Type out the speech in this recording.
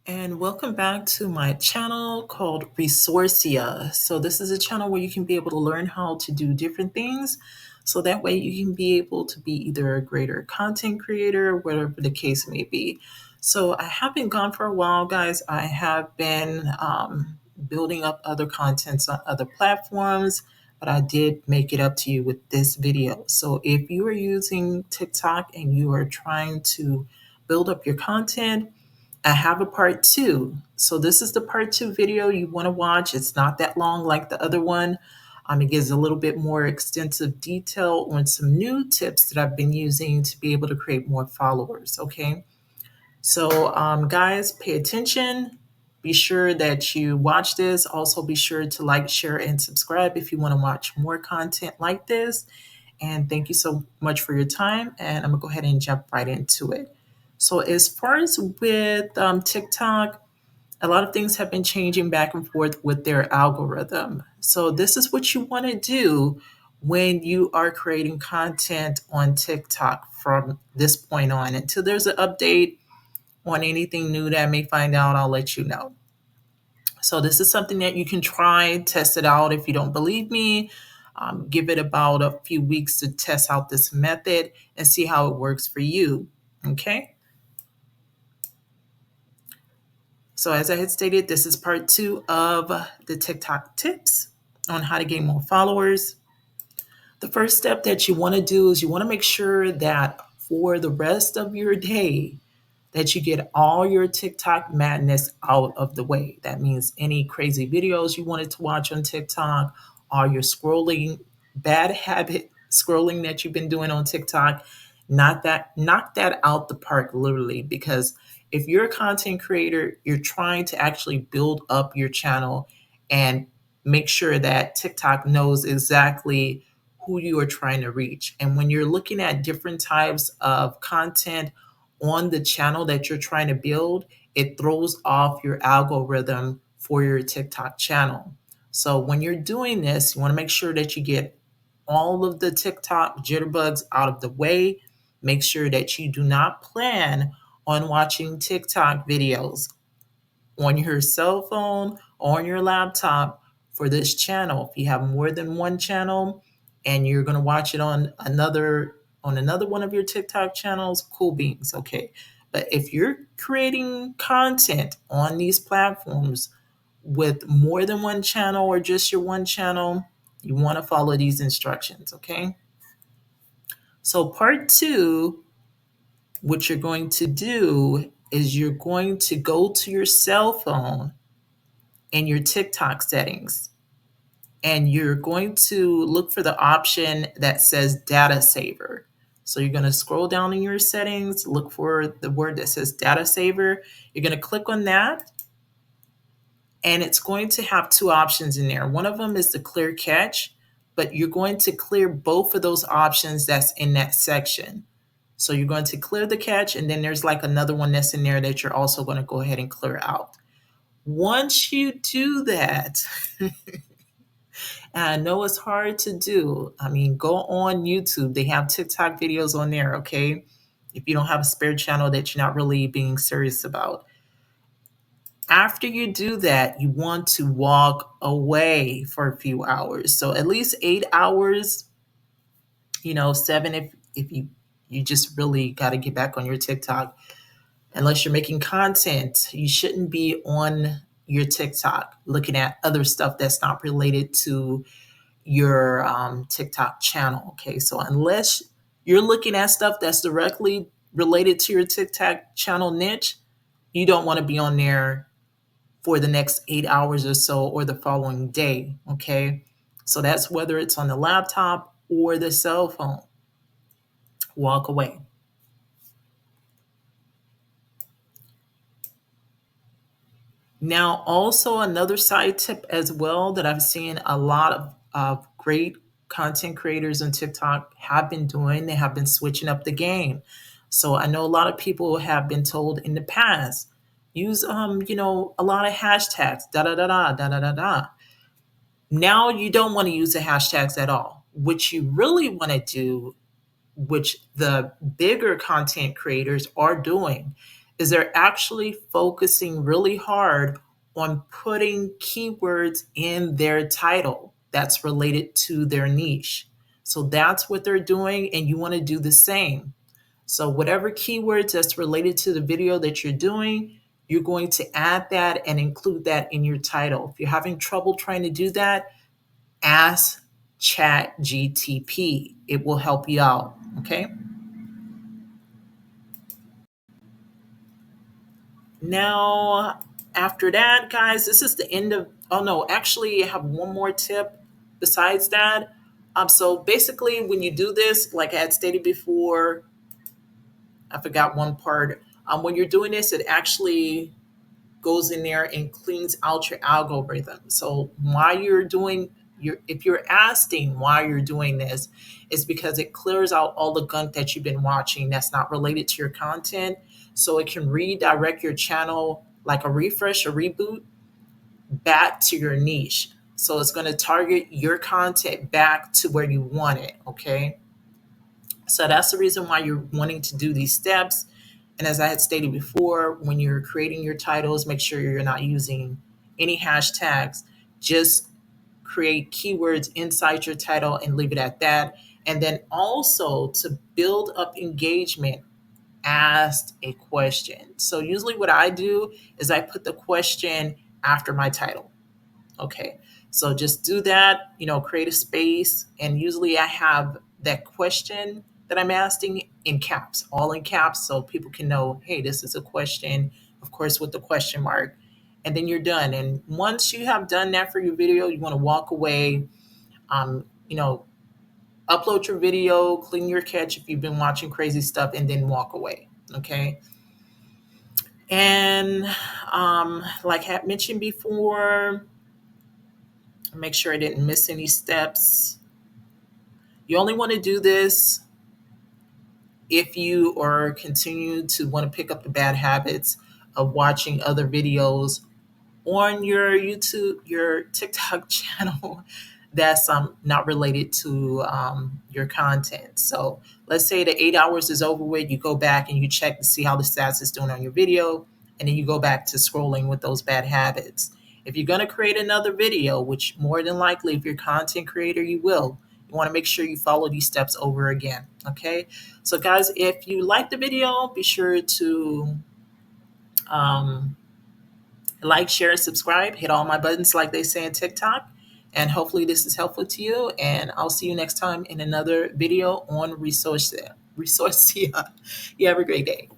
And welcome back to my channel called Resourcia. So this is a channel where you can be able to learn how to do different things. So that way you can be able to be either a greater content creator, whatever the case may be. So I have been gone for a while, guys. I have been building up other contents on other platforms, but I did make it up to you with this video. So if you are using TikTok and you are trying to build up your content, I have a part two. So this is the part two video you want to watch. It's not that long like the other one. It gives a little bit more extensive detail on some new tips that I've been using to be able to create more followers. Okay. So guys, pay attention. Be sure that you watch this. Also be sure to like, share, and subscribe if you want to watch more content like this. And thank you so much for your time. And I'm gonna go ahead and jump right into it. So as far as with TikTok, a lot of things have been changing back and forth with their algorithm. So this is what you want to do when you are creating content on TikTok from this point on. Until there's an update on anything new that I may find out, I'll let you know. So this is something that you can try, test it out. If you don't believe me, give it about a few weeks to test out this method and see how it works for you. Okay. So as I had stated, this is part two of the TikTok tips on how to gain more followers. The first step that you want to do is you want to make sure that for the rest of your day, that you get all your TikTok madness out of the way. That means any crazy videos you wanted to watch on TikTok, all your scrolling, bad habit scrolling that you've been doing on TikTok, knock that out the park literally, because if you're a content creator, you're trying to actually build up your channel and make sure that TikTok knows exactly who you are trying to reach. And when you're looking at different types of content on the channel that you're trying to build, it throws off your algorithm for your TikTok channel. So when you're doing this, you want to make sure that you get all of the TikTok jitterbugs out of the way. Make sure that you do not plan on watching TikTok videos on your cell phone or on your laptop for this channel. If you have more than one channel and you're going to watch it on another one of your TikTok channels, cool beans, okay. But if you're creating content on these platforms with more than one channel or just your one channel, you want to follow these instructions, okay? So part two, what you're going to do is you're going to go to your cell phone and your TikTok settings, and you're going to look for the option that says data saver. So you're going to scroll down in your settings, look for the word that says data saver. You're going to click on that, and it's going to have two options in there. One of them is the clear cache, but you're going to clear both of those options that's in that section. So you're going to clear the cache, and then there's like another one that's in there that you're also going to go ahead and clear out. Once you do that, and I know it's hard to do. I mean, go on YouTube. They have TikTok videos on there, okay? If you don't have a spare channel that you're not really being serious about. After you do that, you want to walk away for a few hours. So at least 8 hours, 7 if you just really got to get back on your TikTok. Unless you're making content, you shouldn't be on your TikTok looking at other stuff that's not related to your TikTok channel. Okay, so unless you're looking at stuff that's directly related to your TikTok channel niche, you don't want to be on there for the next 8 hours or so or the following day. Okay, so that's whether it's on the laptop or the cell phone. Walk away. Now, also another side tip as well that I've seen a lot of great content creators on TikTok have been doing, they have been switching up the game. So I know a lot of people have been told in the past, use a lot of hashtags, da da da da da da da da. Now you don't want to use the hashtags at all. What you really want to do, which the bigger content creators are doing, is they're actually focusing really hard on putting keywords in their title that's related to their niche. So that's what they're doing, and you want to do the same. So whatever keywords that's related to the video that you're doing, you're going to add that and include that in your title. If you're having trouble trying to do that, ask Chat GTP. It will help you out. Okay. Now, after that, guys, this is the end of. Oh no, actually, I have one more tip besides that. So basically, when you do this, like I had stated before, I forgot one part. When you're doing this, it actually goes in there and cleans out your algorithm. So why you're doing your if you're asking why you're doing this, is because it clears out all the gunk that you've been watching that's not related to your content. So it can redirect your channel like a refresh or reboot back to your niche. So it's going to target your content back to where you want it. Okay. So that's the reason why you're wanting to do these steps. And as I had stated before, when you're creating your titles, make sure you're not using any hashtags. Just create keywords inside your title and leave it at that. And then also to build up engagement, ask a question. So usually what I do is I put the question after my title. Okay. So just do that, create a space. And usually I have that question that I'm asking in caps, all in caps, so people can know, hey, this is a question, of course, with the question mark. And then you're done. And once you have done that for your video, you want to walk away, um, you know, upload your video, clean your catch if you've been watching crazy stuff, and then walk away. Okay. And like I had mentioned before, make sure I didn't miss any steps. You only want to do this if you are continue to want to pick up the bad habits of watching other videos on your YouTube, your TikTok channel that's not related to your content. So let's say the 8 hours is over with, you go back and you check to see how the stats is doing on your video, and then you go back to scrolling with those bad habits. If you're going to create another video, which more than likely, if you're a content creator, you will, you want to make sure you follow these steps over again. Okay. So guys, if you like the video, be sure to um, like, share, and subscribe. Hit all my buttons like they say in TikTok. And hopefully this is helpful to you. And I'll see you next time in another video on Resource. You have a great day.